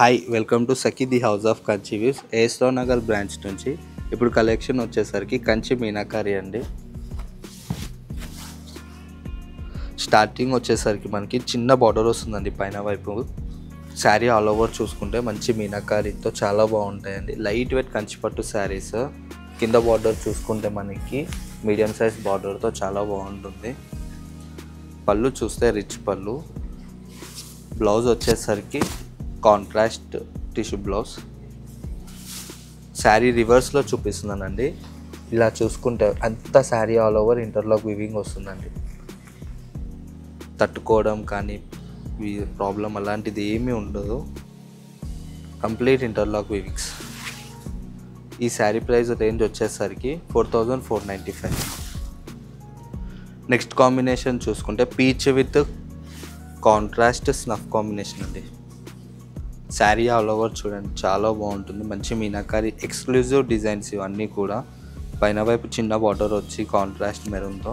Hi welcome to Sakhi the house of Kanchi views ఏస్లో Nagar branch నుంచి ఇప్పుడు కలెక్షన్ వచ్చేసరికి కంచి మీనాకారి అండి. స్టార్టింగ్ వచ్చేసరికి మనకి చిన్న బార్డర్ వస్తుందండి పైన వైపు. శారీ ఆల్ ఓవర్ చూసుకుంటే మంచి మీనాకారితో చాలా బాగుంటాయండి. లైట్ వెయిట్ కంచి పట్టు శారీస్. కింద బార్డర్ చూసుకుంటే మనకి మీడియం సైజ్ బార్డర్తో చాలా బాగుంటుంది. పళ్ళు చూస్తే రిచ్ పళ్ళు. బ్లౌజ్ వచ్చేసరికి కాంట్రాస్ట్ టిష్యూ బ్లౌజ్. శారీ రివర్స్లో చూపిస్తున్నానండి. ఇలా చూసుకుంటే అంత sari all over interlock weaving వస్తుందండి. తట్టుకోవడం కానీ ప్రాబ్లం అలాంటిది ఏమీ ఉండదు. Complete interlock weavings. ఈ శారీ ప్రైస్ రేంజ్ వచ్చేసరికి 4495. నెక్స్ట్ కాంబినేషన్ చూసుకుంటే peach with contrast snuff combination అండి. శారీ ఆల్ ఓవర్ చూడండి చాలా బాగుంటుంది. మంచి మీనాకారి ఎక్స్క్లూజివ్ డిజైన్స్ ఇవన్నీ కూడా. పైన వైపు చిన్న బార్డర్ వచ్చి కాంట్రాస్ట్ మెరూన్తో,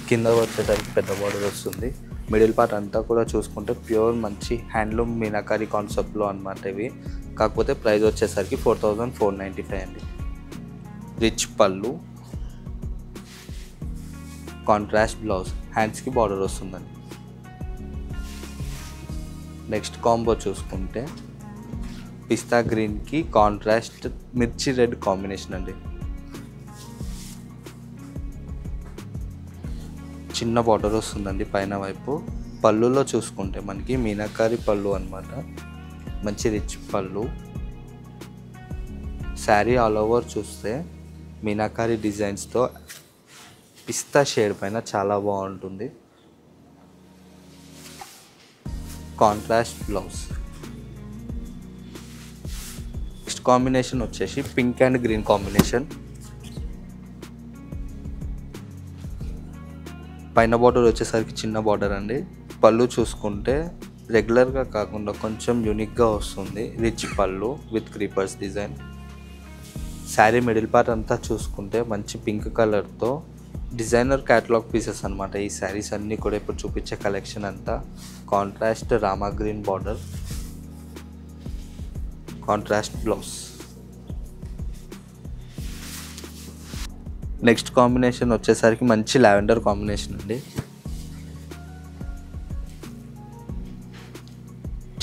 కింద వచ్చేసరికి పెద్ద బార్డర్ వస్తుంది. మిడిల్ పార్ట్ అంతా కూడా చూసుకుంటే ప్యూర్ మంచి హ్యాండ్లూమ్ మీనాకారి కాన్సెప్ట్లో అనమాట ఇవి. కాకపోతే ప్రైస్ వచ్చేసరికి 4495 అండి. రిచ్ పళ్ళు, కాంట్రాస్ట్ బ్లౌజ్, హ్యాండ్స్కి బార్డర్ వస్తుందండి. నెక్స్ట్ కాంబో చూసుకుంటే పిస్తా గ్రీన్కి కాంట్రాస్ట్ మిర్చి రెడ్ కాంబినేషన్ అండి. చిన్న బార్డర్ వస్తుందండి పైన వైపు. పళ్ళులో చూసుకుంటే మనకి మీనాకారి పళ్ళు అనమాట. మంచి రిచ్ పళ్ళు. శారీ ఆల్ ఓవర్ చూస్తే మీనాకారి డిజైన్స్తో పిస్తా షేడ్ పైన చాలా బాగుంటుంది. Contrast blouse. నెక్స్ట్ కాంబినేషన్ వచ్చేసి పింక్ అండ్ గ్రీన్ కాంబినేషన్. పైన బార్డర్ వచ్చేసరికి చిన్న బార్డర్ అండి. పళ్ళు చూసుకుంటే రెగ్యులర్గా కాకుండా కొంచెం యూనిక్గా వస్తుంది. రిచ్ పళ్ళు with creepers design. Sari middle part అంతా చూసుకుంటే మంచి పింక్ కలర్తో డిజైనర్ క్యాటలాగ్ పీసెస్ అనమాట. ఈ శారీస్ అన్నీ కూడా ఇప్పుడు చూపించే కలెక్షన్ అంతా. Contrast Rama green border, contrast blouse. Next combination వచ్చేసరికి మంచి లావెండర్ కాంబినేషన్ అండి.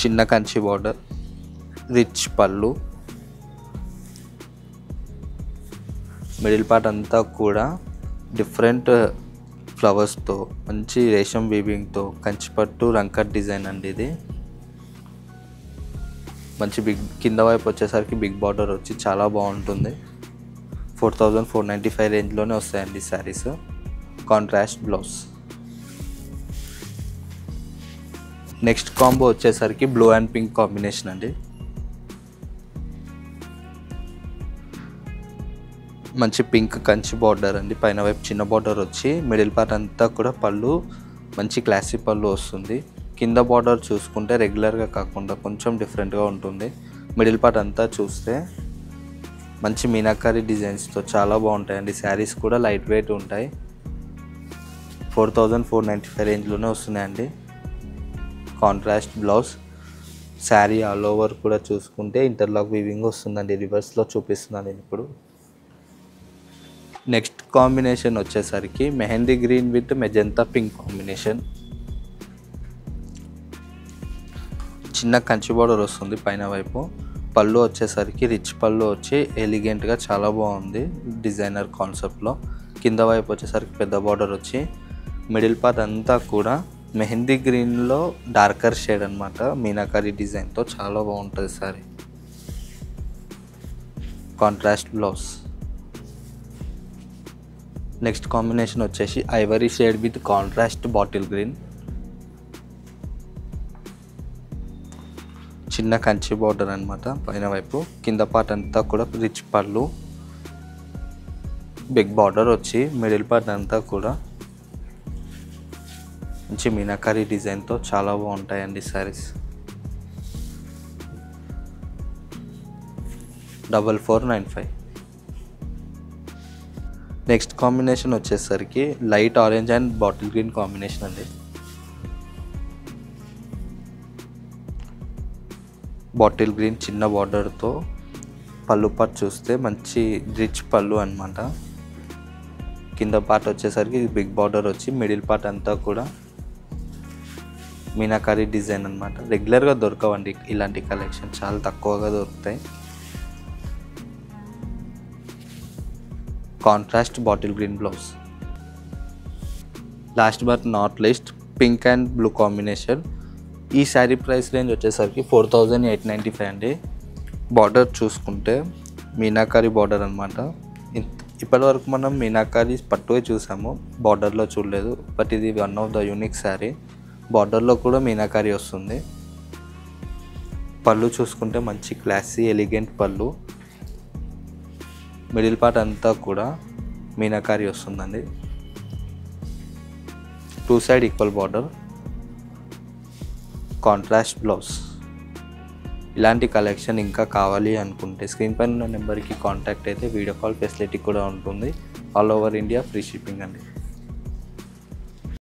చిన్న కంచి బార్డర్, రిచ్ పళ్ళు, మిడిల్ పార్ట్ అంతా కూడా డిఫరెంట్ ఫ్లవర్స్తో మంచి రేషం వీవింగ్తో కంచిపట్టు రంకట్ డిజైన్ అండి ఇది. మంచి బిగ్ కింద వైపు వచ్చేసరికి బిగ్ బార్డర్ వచ్చి చాలా బాగుంటుంది. 4495 రేంజ్లోనే వస్తాయండి saris. Contrast blouse. Next combo వచ్చేసరికి బ్లూ అండ్ పింక్ కాంబినేషన్ అండి. మంచి పింక్ కంచి బార్డర్ అండి. పైన వైపు చిన్న బార్డర్ వచ్చి మిడిల్ పార్ట్ అంతా కూడా పళ్ళు మంచి క్లాసిక్ పళ్ళు వస్తుంది. కింద బార్డర్ చూసుకుంటే రెగ్యులర్గా కాకుండా కొంచెం డిఫరెంట్గా ఉంటుంది. మిడిల్ పార్ట్ అంతా చూస్తే మంచి మీనాకారి డిజైన్స్తో చాలా బాగుంటాయండి. శారీస్ కూడా లైట్ వెయిట్ ఉంటాయి. 4495 రేంజ్లోనే వస్తున్నాయండి. Contrast blouse. Sari all over కూడా చూసుకుంటే ఇంటర్లాక్ వీవింగ్ వస్తుందండి. రివర్స్లో చూపిస్తున్నాను నేను ఇప్పుడు. నెక్స్ట్ కాంబినేషన్ వచ్చేసరికి mehndi green with magenta pink combination. చిన్న కంచి బార్డర్ వస్తుంది పైన వైపు. పళ్ళు వచ్చేసరికి రిచ్ పళ్ళు వచ్చి ఎలిగెంట్గా చాలా బాగుంది డిజైనర్ కాన్సెప్ట్లో. కింద వైపు వచ్చేసరికి పెద్ద బార్డర్ వచ్చి మిడిల్ పార్ట్ అంతా కూడా మెహందీ గ్రీన్లో డార్కర్ షేడ్ అనమాట. మీనాకారి డిజైన్తో చాలా బాగుంటుంది sari. Contrast blouse. Next combination వచ్చేసి ivory shade with contrast bottle green. చిన్న కంచి బార్డర్ అనమాట పైన వైపు. కింద పార్ట్ అంతా కూడా రిచ్ పళ్ళు, బిగ్ బార్డర్ వచ్చి మిడిల్ పార్ట్ అంతా కూడా మంచి మీనాకారి డిజైన్తో చాలా బాగుంటాయండి శారీస్. 4495. నెక్స్ట్ కాంబినేషన్ వచ్చేసరికి light orange and bottle green combination అండి. బాటిల్ గ్రీన్ చిన్న బార్డర్తో పళ్ళు పార్ట్ చూస్తే మంచి రిచ్ పళ్ళు అనమాట. కింద పార్ట్ వచ్చేసరికి బిగ్ బార్డర్ వచ్చి మిడిల్ పార్ట్ అంతా కూడా మీనాకారి డిజైన్ అనమాట. రెగ్యులర్గా దొరకవండి ఇలాంటి కలెక్షన్, చాలా తక్కువగా దొరుకుతాయి. Contrast bottle green blouse. Last but not least pink and blue combination. ఈ శారీ ప్రైస్ రేంజ్ వచ్చేసరికి 4895 అండి. బార్డర్ చూసుకుంటే మీనాకారి బార్డర్ అనమాట. ఇప్పటివరకు మనం మీనాకారి పట్టువే చూసాము, బార్డర్లో చూడలేదు. బట్ ఇది one of the unique sari. బార్డర్లో కూడా మీనాకారి వస్తుంది. పళ్ళు చూసుకుంటే మంచి క్లాసీ ఎలిగెంట్ పళ్ళు. మిడిల్ పార్ట్ అంతా కూడా మీనాకారి వస్తుందండి. 2 side equal border, contrast blouse. ఇలాంటి కలెక్షన్ ఇంకా కావాలి అనుకుంటే స్క్రీన్ పైన ఉన్న నెంబర్కి కాంటాక్ట్ అయితే వీడియో కాల్ ఫెసిలిటీ కూడా ఉంటుంది. All over India free shipping అండి.